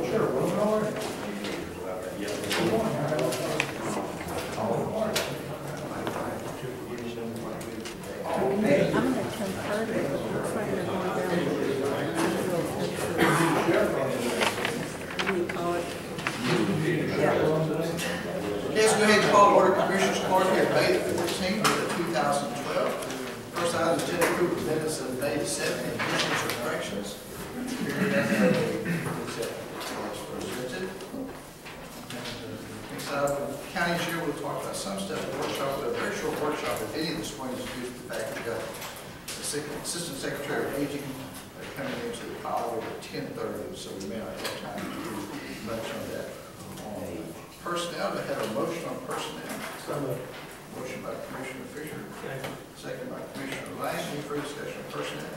Sure, well, all right. I'm going to confer it. It looks like they're going down to what do you call it? Let's go ahead and call to order Commissioners Court here, May 14th, 2012. First item is agenda approval of minutes of May 7th, additions or corrections. Next item, county engineer, we'll talk about some stuff in the workshop, but a very short workshop, if any of this morning is due to the fact that we got the Assistant Secretary of Aging coming into the call at 10:30, so we may not have time to do much on that. Personnel, they have a motion on personnel. Motion by Commissioner Fisher. Second by Commissioner Lang. Any further discussion on personnel?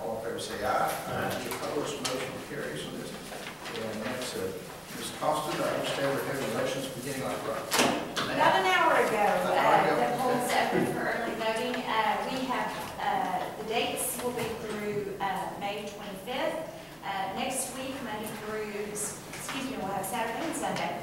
All in favor say aye. Any opposed? Motion carries on this. And that's Ms. Costa. I understand we're having elections beginning like right. About an hour ago, the polls opened for early voting. We have, the dates will be through May 25th. Next week, Monday through, we'll have Saturday and Sunday.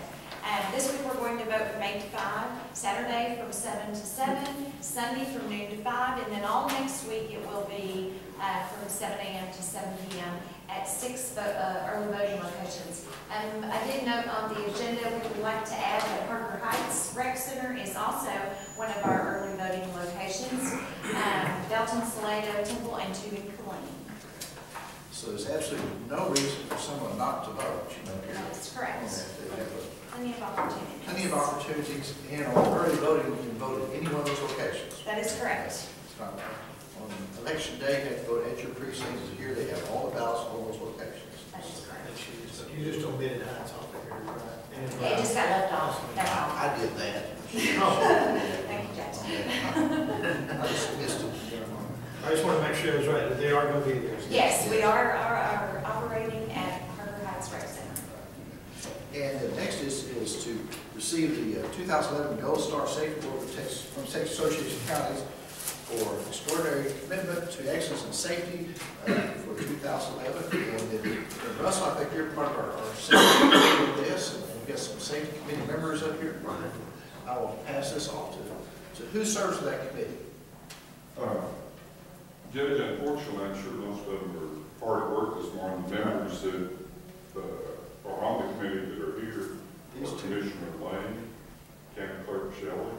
This week we're going to vote from 8 to 5, Saturday from 7 to 7, Sunday from noon to 5, and then all next week it will be from 7 a.m. to 7 p.m. at 6 early voting locations. I did note on the agenda we would like to add that Parker Heights Rec Center is also one of our early voting locations. Belton, Salado, Temple, and 2 in Killeen. So there's absolutely no reason for someone not to vote, you know. That's correct. They have Plenty of opportunities. plenty of opportunities, and on early voting, you can vote at any one of those locations. That is correct. It's not on election day, you have to vote at your precinct. Here they have all the ballots on those locations. That is correct. You just omitted Heights off of here, right? It just got left off. That's all. I did that. Thank you, Jackson. I just missed it. I just want to make sure it was right, that they are going to be there. Yes, we are operating at Parker Heights Rec Center. And the next is to receive the 2011 Gold Star Safety Award from Texas Association of Counties for extraordinary commitment to excellence and safety for 2011. And then, Russell, I think you're part of our safety committee with this, and we've got some safety committee members up here. I will pass this off to who serves that committee? Judge, unfortunately, I'm sure most of them are hard at work this morning. The members that are on the committee that are here are Commissioner Lane, County Clerk Shelley,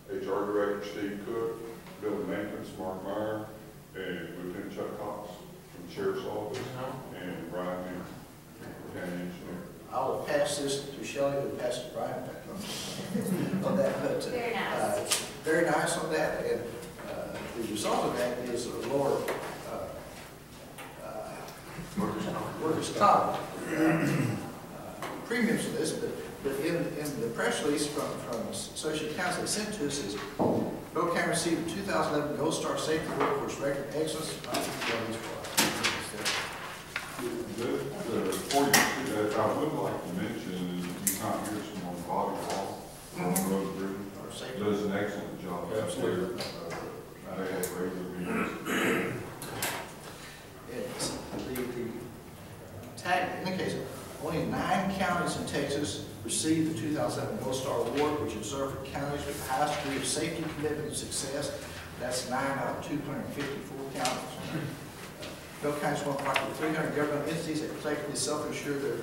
HR Director Steve Cook, Building Maintenance Mark Meyer, and Lieutenant Chuck Cox from the Sheriff's Office, and Brian Henry, County Engineer. I will pass this to Shelley, who will pass it to Brian on that. But, Very nice. Very nice on that. And the result of that is a lower workers' comp premiums for this, but in the press release from Associated Counties they sent to us is Bill County received the 2011 Gold Star Safety Award for its record excellence. Before you do that, I would like to mention is you can't hear some on Bobby Hall on the road bridge. Does an excellent job. Absolutely. They have regular meetings. The tag indicates only 9 counties in Texas received the 2007 Gold Star Award, which is reserved for counties with the highest degree of safety, commitment, and success. That's 9 out of 254 counties. Bill County is one of approximately 300 government entities that collectively self-insure their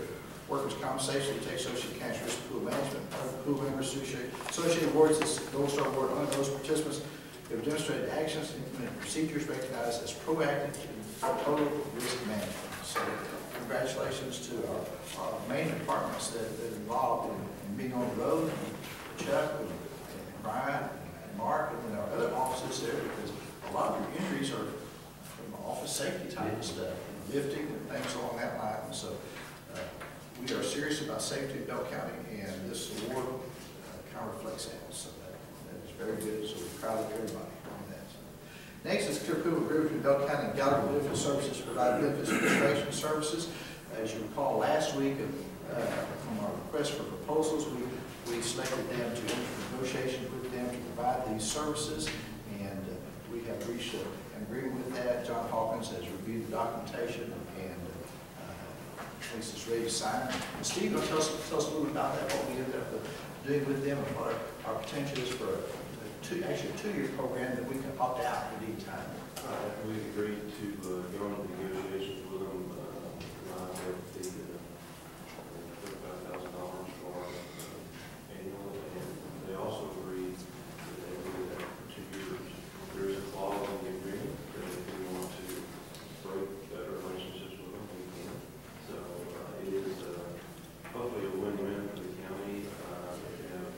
workers' compensation. They take Associated Counties risk pool management. Pool members Associated awards this Gold Star Award on those participants who have demonstrated actions and implemented procedures recognized as proactive in total risk management. So, congratulations to our main departments that are involved in being on the road, Chuck and Brian and Mark, and then our other offices there, because a lot of your injuries are from office safety type of stuff, lifting and things along that line. And so we are serious about safety in Bell County, and this award kind of reflects that. So that is very good. So we're proud of everybody on that. So next is clear approval agreement between Bell County and Gallagher Benefit Services to provide benefits administration services. As you recall, last week from our request for proposals, we selected them to enter negotiations with them to provide these services, and we have reached an agreement with that. John Hawkins has reviewed the documentation, and thinks it's ready to sign. And Steve, you want to tell us a little bit about that, what we ended up doing with them, and what our potential is for actually a two-year program that we can opt out at any time. We agreed to go into negotiations with them, with the $35,000 for annually, and they also agreed that they would do that for 2 years. There is a clause in the agreement that if we want to break better relationships with them, we can. So it is hopefully a win-win for the county. They have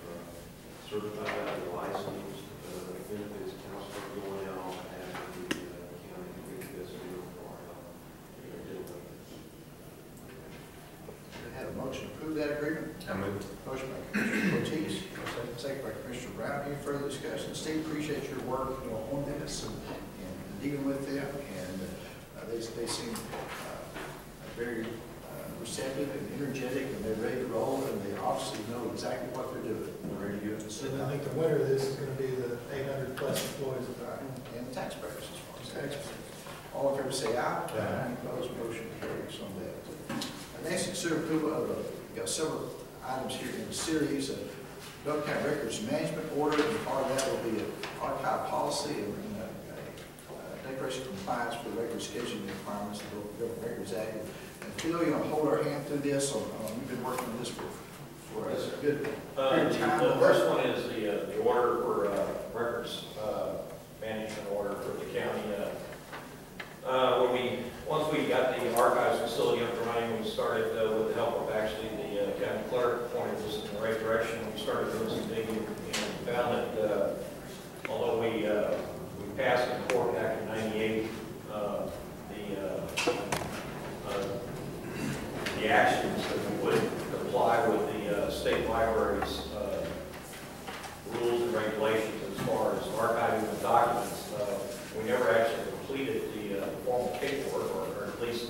certified and licensed benefits counselor going out after the county. We think that's a deal for our They had a motion to approve that agreement. I move. Motion by Commissioner Ortiz, second by Commissioner Brown. Any further discussion? Steve, appreciate your work, on this and dealing with them, and they seem very receptive and energetic, and they're ready to roll, and they obviously know exactly what they're doing. They're ready to go. So I think the winner of this is going to be the 800 plus employees of ours. And the taxpayers, as far as taxpayers. All in favor say aye. Aye. Any opposed, motion carries on that. Next, consider approval of we've got several items here in the series. Belton County Records Management Order, and part of that will be an archive policy and declaration of compliance for record scheduling requirements of the Government Records Act. And Phil, you want to hold our hand through this? We've been working on this for a good period of time. The first one is the order for records management order for the county. Once we got the archives facility up and running, we started with the help of actually the county clerk pointed us in the right direction. We started doing some digging and found that although we passed in court back in '98, the actions that we would comply with the state library's rules and regulations as far as archiving the documents. We never actually completed the formal paperwork, or at least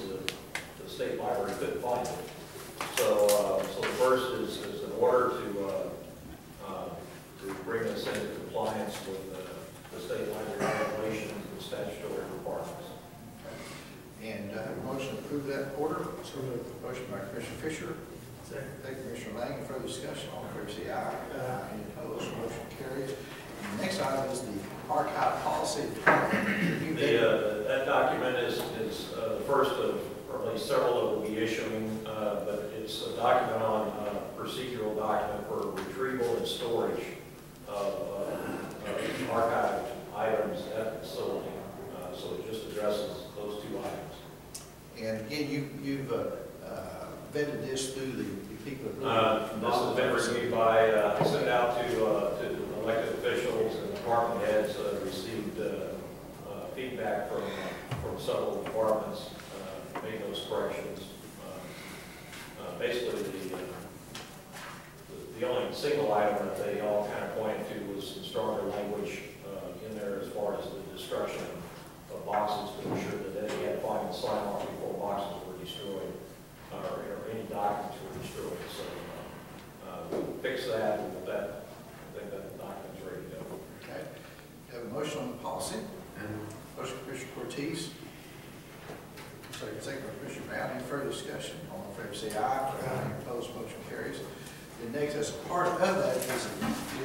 the state library couldn't find it. So the first is an order to bring us into compliance with the state library regulations and statutory requirements. And I have a motion to approve that order. So motion by Commissioner Fisher. Second. Thank you, Commissioner Lang. Any further discussion? All in favor say aye. Aye. Any opposed? Motion carries. And the next item is the archive policy. That document is the first of, or at least several that we'll be issuing, but it's a document on procedural document for retrieval and storage of archived items at the facility. So it just addresses those two items. And again, you've vetted this through the people. This has been reviewed by, sent it out to elected officials and department heads, received feedback from several departments, made those corrections. Basically, the only single item that they all kind of pointed to was some stronger language in there as far as the destruction of boxes to ensure that they had final sign off before boxes were destroyed or any documents were destroyed. So we fixed that, and with that, I think that the document's ready to go. Okay. You have a motion on the policy. Motion Commissioner Ortiz. Second by Commissioner Brown. Any further discussion? All in favor say aye. Any opposed? Motion carries. The next, as part of that,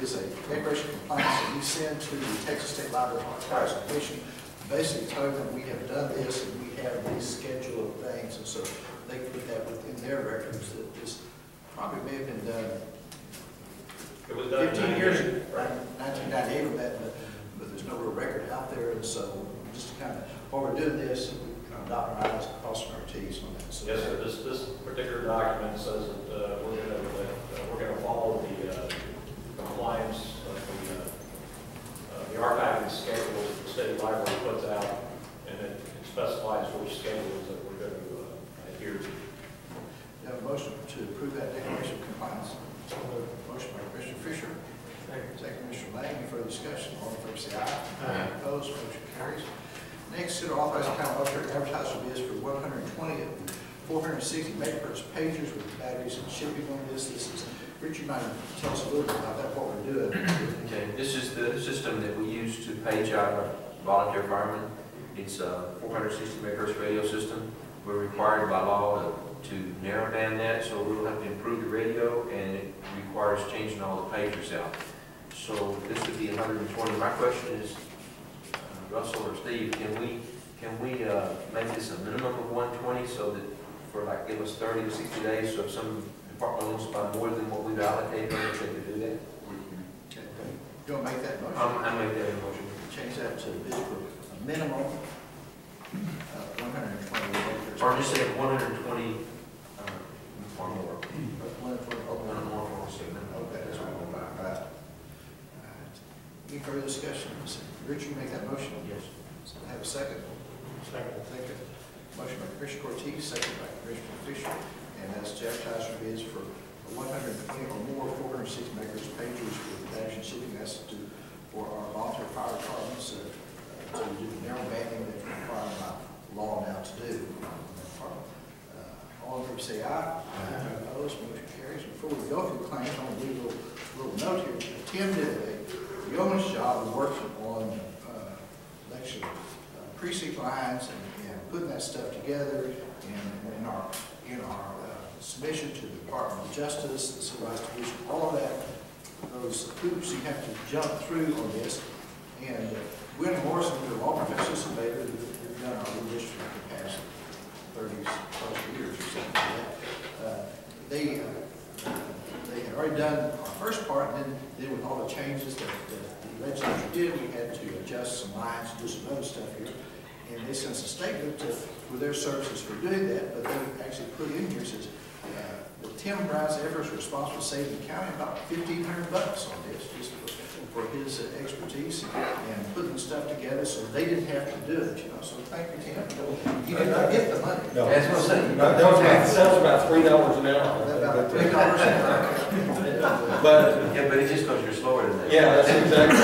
is a declaration of compliance that we send to the Texas State Library Archives Commission, basically telling them we have done this and we have this schedule of things, and so they put that within their records that this probably may have been done. It was done 15 years ago, right? 1998 of that, but there's no real record out there, and so just to kind of, while we're doing this, we kind of dot our I's and cross our T's on that. So Yes, sir. This particular document says that we're going to follow the compliance of the archiving schedules that the state library puts out, and it specifies which schedules that we're going to adhere to. you have a motion to approve that declaration of compliance. Motion by Commissioner Fisher. Second Commissioner Lang. Any further discussion? All in favor say aye. Aye. Opposed? Motion carries. Next, consider authorizing county auditor to advertise for bids for 120 of the 460 megapurchase pagers with batteries and shipping on this. This is, Richard, might tell us a little bit about that, what we're doing. Okay, this is the system that we use to page our volunteer firemen. It's a 460 megahertz radio system. We're required by law to to narrowband that, so we'll have to improve the radio, and it requires changing all the pagers out. So this would be 120. My question is, Russell or Steve, can we make this a minimum of 120 so that for like give us 30 to 60 days, so if some department wants to buy more than what we've allocated, they could do that? Okay. You want to make that motion? I make that a motion. Change that to bid for a minimum of 120 acres. Or just say 120 or more. 120, One more for a segment. okay, that's what we're going to buy. All right. Any further discussion? Richard, you make that motion? Yes. Have a second? Second. Second. Motion by Commissioner Cortez, second by Commissioner Fisher, and that's to advertise for bids for 120 or more 406 megahertz pagers with action shipping. That's to for our volunteer fire departments to do the narrow banding that's required by law now to do. All in favor say aye. Opposed, motion carries. Before we go through claims, I want to leave a little note here. Tim did a yeoman's job of working on election precinct lines and putting that stuff together in our submission to the Department of Justice, the Civil Rights Division, all of that, those hoops you have to jump through on this. And Gwen Morrison, the law professor, surveyor, who've done our redistricting for the past 30 plus years or something like that. They had already done our first part, and then with all the changes that the legislature did, we had to adjust some lines and do some other stuff here. And they sent us a statement for their services for doing that, but they actually put in here, says, Tim Brown's efforts are responsible for saving the county about $1,500 on this, just for his expertise and putting stuff together, so they didn't have to do it, So thank you, Tim. You did not get the money. No. That's what I'm saying. That was about $3 an hour. About $3 an hour. But, Yeah, but it's just because you're slower than that. yeah, that's exactly,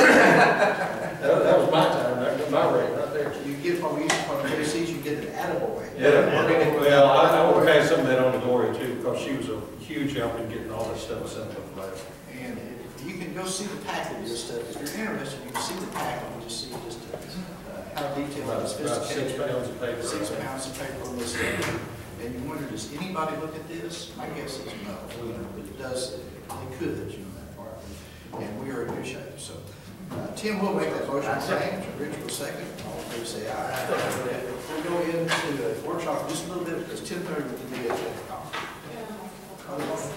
that was my time, that was my rate right there. You get what we used to call the ACs, you get an attaboy. Yeah, well, I would have had some of that on the Gloria too, because she was a huge help in getting all that stuff sent up there. And you can go see the packet of this stuff. If you're interested, you can see the packet and just see just how detailed and About 6 sophisticated. pounds of paper. 6 pounds of paper on this stuff. And you wonder, does anybody look at this? My guess is no. But it does, they could, that part. And we are in good shape. So Tim will make that motion. Richard will second. All in favor say aye. We'll go into a workshop just a little bit because 10:30 will be at the conference.